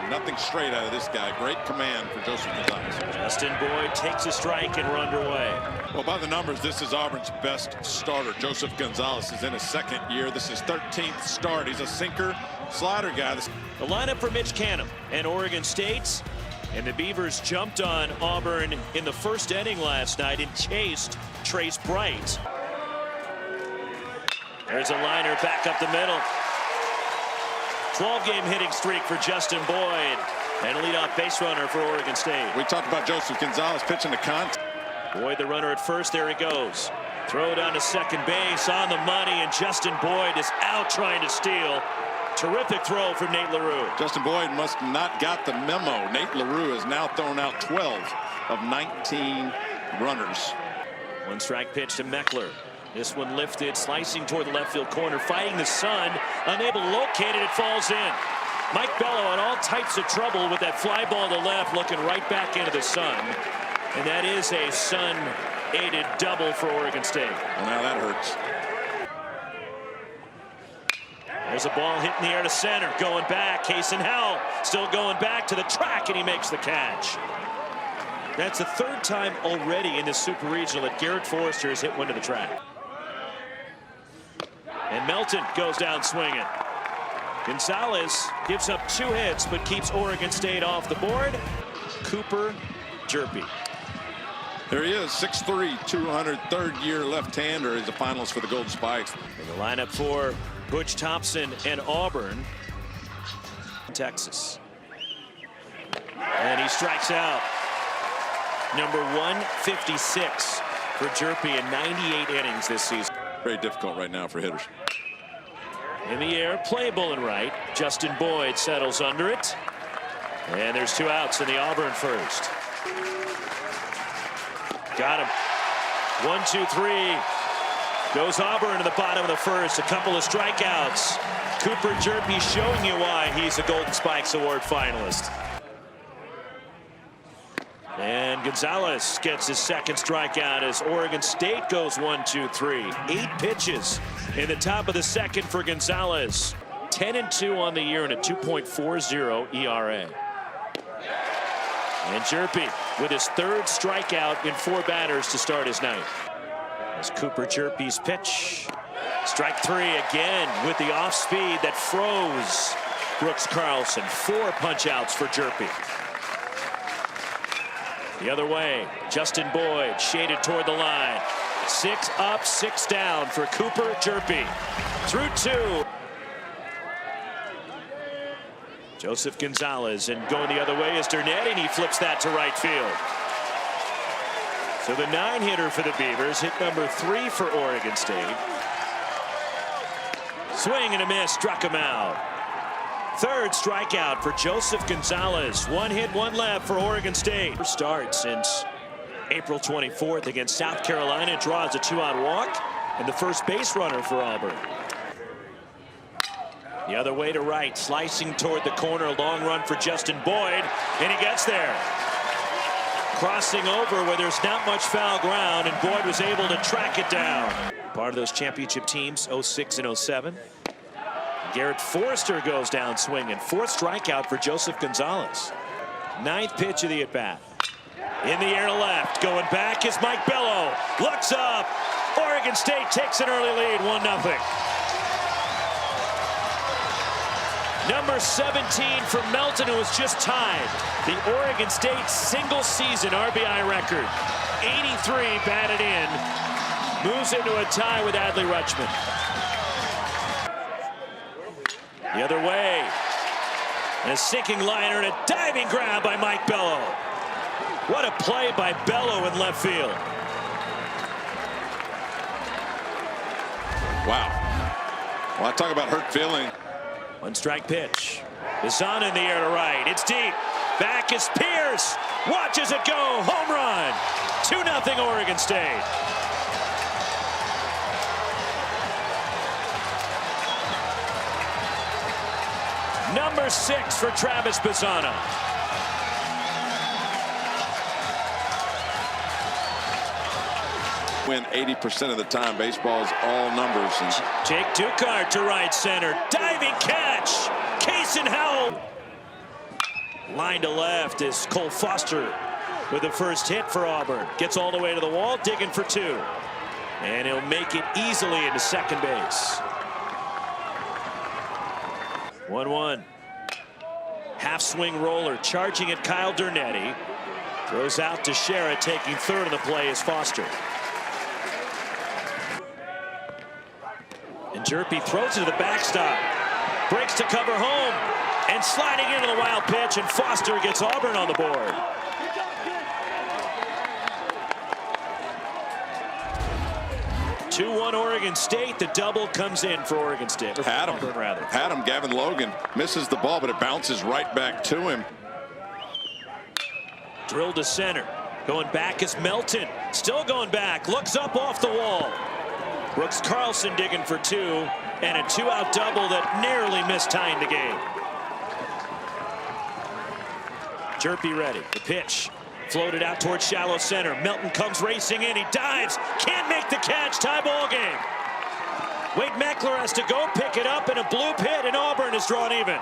Nothing straight out of this guy. Great command for Joseph Gonzalez. Justin Boyd takes a strike and we're underway. Well, by the numbers, this is Auburn's best starter. Joseph Gonzalez is in his second year. This is his 13th start. He's a sinker, slider guy. The lineup for Mitch Canham and Oregon State. And the Beavers jumped on Auburn in the first inning last night and chased Trace Bright. There's a liner back up the middle. 12-game hitting streak for Justin Boyd. And a leadoff base runner for Oregon State. We talked about Joseph Gonzalez pitching to contact. Boyd, the runner at first. There he goes. Throw down to second base on the money, and Justin Boyd is out trying to steal. Terrific throw from Nate LaRue. Justin Boyd must not got the memo. Nate LaRue has now thrown out 12 of 19 runners. One strike pitch to Meckler. This one lifted, slicing toward the left field corner, fighting the sun, unable to locate it, it falls in. Mike Bello in all types of trouble with that fly ball to left, looking right back into the sun. And that is a sun-aided double for Oregon State. Well, now that hurts. There's a ball hit in the air to center, going back. Cason Howell still going back to the track, and he makes the catch. That's the third time already in this Super Regional that Garrett Forrester has hit one to the track. And Melton goes down swinging. Gonzalez gives up 2 hits, but keeps Oregon State off the board. Cooper Jerpy. There he is, 6'3", 203rd-year left-hander. He's a finalist for the Golden Spikes. In the lineup for Butch Thompson and Auburn, Texas. And he strikes out. Number 156 for Jerpy in 98 innings this season. Very difficult right now for hitters. In the air, playable and right. Justin Boyd settles under it. And there's 2 outs in the Auburn first. Got him. 1, 2, 3. Goes Auburn to the bottom of the first. A couple of strikeouts. Cooper Jerpy showing you why he's a Golden Spikes Award finalist. And Gonzalez gets his second strikeout as Oregon State goes 1, 2, 3. 8 pitches in the top of the second for Gonzalez. 10-2 on the year and a 2.40 ERA. And Jerpy with his 3rd strikeout in 4 batters to start his night. As Cooper Jerpy's pitch. Strike 3 again with the off speed that froze Brooks Carlson. 4 punch outs for Jerpy. The other way, Justin Boyd shaded toward the line. 6 up, 6 down for Cooper Jerpy. Through 2. Joseph Gonzalez, and going the other way is Durnett, and he flips that to right field. So the 9-hitter for the Beavers, hit number 3 for Oregon State. Swing and a miss, struck him out. 3rd strikeout for Joseph Gonzalez. 1 hit, 1 left for Oregon State. First start since April 24th against South Carolina. Draws a 2-out walk and the first base runner for Auburn. The other way to right, slicing toward the corner. Long run for Justin Boyd, and he gets there. Crossing over where there's not much foul ground, and Boyd was able to track it down. Part of those championship teams, 06 and 07. Garrett Forrester goes down swinging. 4th strikeout for Joseph Gonzalez. 9th pitch of the at-bat. In the air to left. Going back is Mike Bello. Looks up. Oregon State takes an early lead, 1-0. Number 17 for Melton, who was just tied the Oregon State single-season RBI record. 83 batted in. Moves into a tie with Adley Rutschman. The other way. And a sinking liner and a diving grab by Mike Bello. What a play by Bello in left field. Wow. Well, I talk about hurt feeling. 1 strike pitch. Bizana in the air to right. It's deep. Back is Pierce. Watches it go. Home run. 2-0 Oregon State. Number 6 for Travis Bizana. Win 80% of the time. Baseball is all numbers. And Jake Ducart to right center. Diving catch. Cason Howell. Line to left is Cole Foster with the first hit for Auburn. Gets all the way to the wall, digging for two. And he'll make it easily into second base. 1-1. Half swing roller, charging at Kyle Dernetti. Throws out to Shera, taking third of the play is Foster. And Jerpy throws it to the backstop. Breaks to cover home. And sliding into the wild pitch, and Foster gets Auburn on the board. Two-1 Oregon State. The double comes in for Oregon State. Had him. Gavin Logan misses the ball, but it bounces right back to him. Drilled to center. Going back is Melton. Still going back. Looks up off the wall. Brooks Carlson digging for two. And a two-out double that nearly missed tying the game. Jerpy ready. The pitch. Floated out towards shallow center. Melton comes racing in. He dives. Can't make the catch. Tie ball game. Wade Meckler has to go pick it up in a blue pit, and Auburn is drawn even.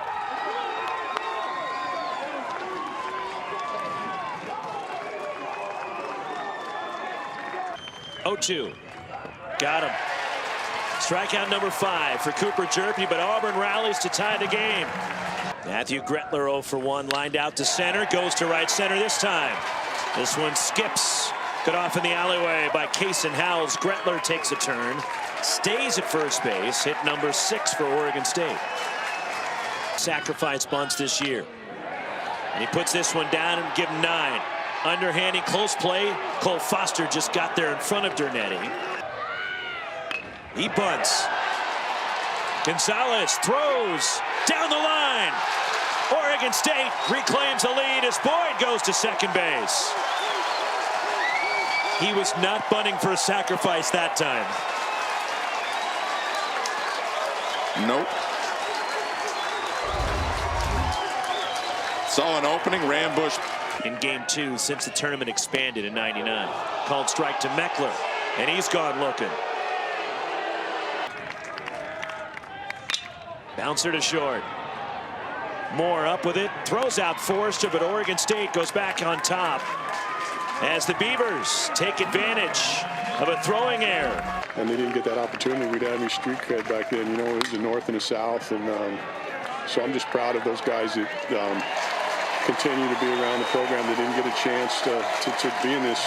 Oh-2. Got him. Strikeout number 5 for Cooper Jerpy, but Auburn rallies to tie the game. Matthew Gretler 0 for 1, lined out to center, goes to right center this time. This one skips. Cut off in the alleyway by Kason Howells. Gretler takes a turn, stays at first base, hit number 6 for Oregon State. Sacrifice bunts this year. And he puts this one down and give him 9. Underhanding, close play. Cole Foster just got there in front of Dernetti. He bunts. Gonzalez throws down the line. Oregon State reclaims a lead as Boyd goes to second base. He was not bunting for a sacrifice that time. Nope. Saw an opening, Rambush. In game 2 since the tournament expanded in '99. Called strike to Meckler, and he's gone looking. Bouncer to short. Moore up with it, throws out Forrester, but Oregon State goes back on top as the Beavers take advantage of a throwing error. And they didn't get that opportunity. We'd have any street cred back then. You know, it was the North and the South, and so I'm just proud of those guys that continue to be around the program. They didn't get a chance to be in this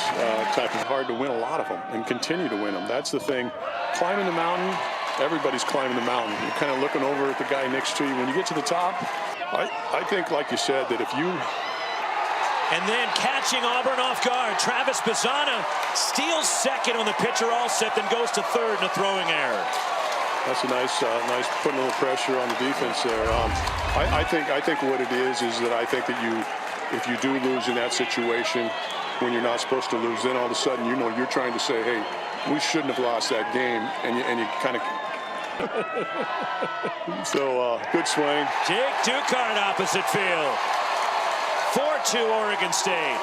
type of hard to win a lot of them and continue to win them. That's the thing. Climbing the mountain, everybody's climbing the mountain. You're kind of looking over at the guy next to you. When you get to the top, I think, like you said, that if you... And then catching Auburn off guard, Travis Bazzana steals second on the pitcher Allset, then goes to third in a throwing error. That's a nice putting a little pressure on the defense there. I think what it is that I think that if you do lose in that situation when you're not supposed to lose, then all of a sudden, you know, you're trying to say, hey, we shouldn't have lost that game, and you kind of... So, good swing. Jake Ducard opposite field. 4-2 Oregon State.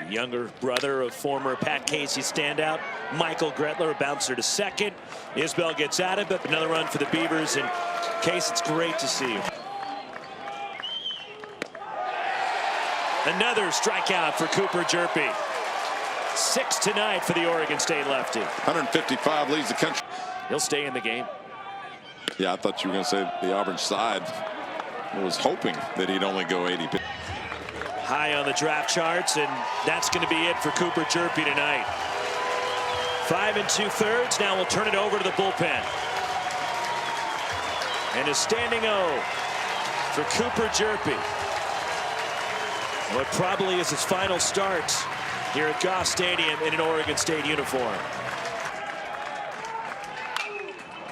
Younger brother of former Pat Casey standout Michael Gretler, a bouncer to second. Isbell gets at it, but another run for the Beavers. And Case, it's great to see you. Another strikeout for Cooper Jerpy. 6 tonight for the Oregon State lefty. 155 leads the country. He'll stay in the game. Yeah, I thought you were going to say the Auburn side was hoping that he'd only go 80. High on the draft charts, and that's going to be it for Cooper Jerpy tonight. 5 2/3. Now we'll turn it over to the bullpen. And a standing O for Cooper Jerpy. What probably is his final start here at Goff Stadium in an Oregon State uniform.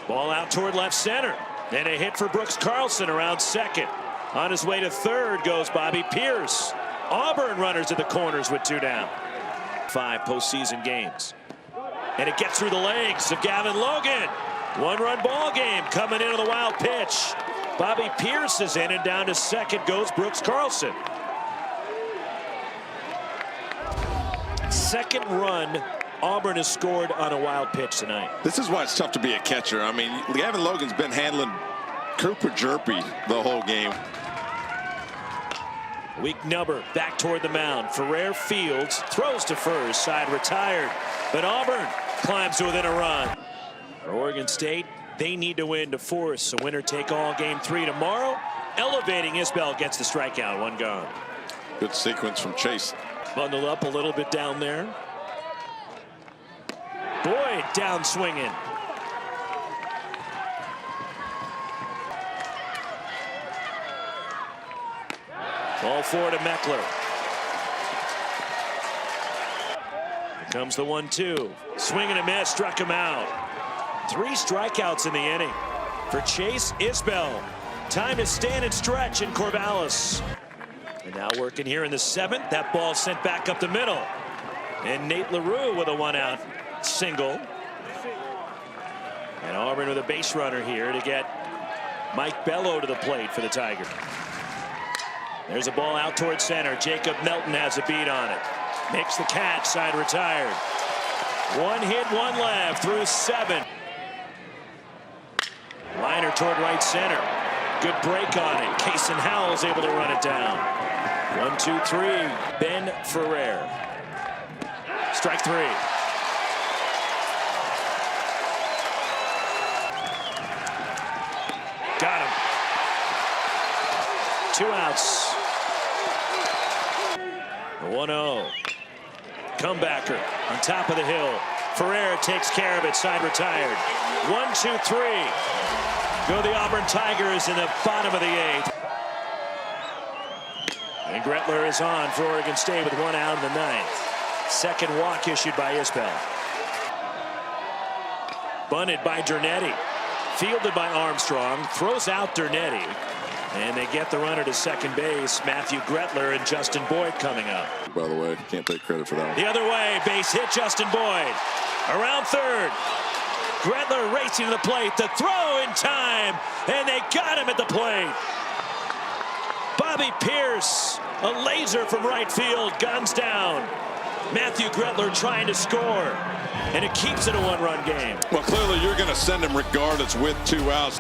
Ball out toward left center. And a hit for Brooks Carlson around second. On his way to third goes Bobby Pierce. Auburn runners at the corners with 2 down. 5 postseason games. And it gets through the legs of Gavin Logan. 1-run ball game coming into the wild pitch. Bobby Pierce is in, and down to second goes Brooks Carlson. Second run Auburn has scored on a wild pitch tonight. This is why it's tough to be a catcher. I mean, Gavin Logan's been handling Cooper Jerpy the whole game. Weak number back toward the mound. Ferrer fields, throws to first, side retired. But Auburn climbs to within a run. For Oregon State, they need to win to force a winner-take-all game 3 tomorrow. Elevating Isbell gets the strikeout, 1 gone. Good sequence from Chase. Bundled up a little bit down there. Boyd down swinging. Ball 4 to Meckler. Here comes the 1-2. Swing and a miss, struck him out. 3 strikeouts in the inning for Chase Isbell. Time to stand and stretch in Corvallis. And now working here in the 7th. That ball sent back up the middle. And Nate LaRue with a 1-out single. And Auburn with a base runner here to get Mike Bello to the plate for the Tigers. There's a ball out toward center. Jacob Melton has a beat on it. Makes the catch, side retired. 1 hit, 1 left through 7. Liner toward right center. Good break on it. Kason Howell's able to run it down. 1-2-3. Ben Ferrer. Strike 3. Got him. 2 outs. 1-0. Comebacker on top of the hill. Ferrer takes care of it, side retired. 1-2-3. Go the Auburn Tigers in the bottom of the 8th. And Gretler is on for Oregon State with 1 out in the 9th. Second walk issued by Isbell. Bunted by Dernetti. Fielded by Armstrong. Throws out Dernetti. And they get the runner to second base. Matthew Gretler and Justin Boyd coming up. By the way, can't take credit for that one. The other way, base hit, Justin Boyd. Around third. Gretler racing to the plate. The throw in time. And they got him at the plate. Bobby Pierce, a laser from right field, guns down. Matthew Gretler trying to score. And it keeps it a 1-run game. Well, clearly you're going to send him regardless with 2 outs.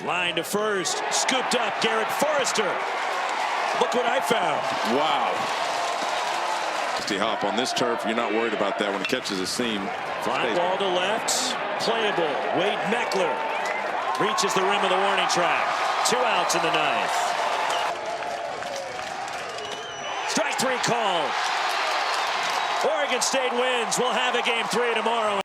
Line to first, scooped up Garrett Forrester. Look what I found. Wow. Hop on this turf, you're not worried about that when it catches a seam. Fly ball to left, playable. Wade Meckler reaches the rim of the warning track. 2 outs in the 9th. Strike 3 call. Oregon State wins. We'll have a game 3 tomorrow.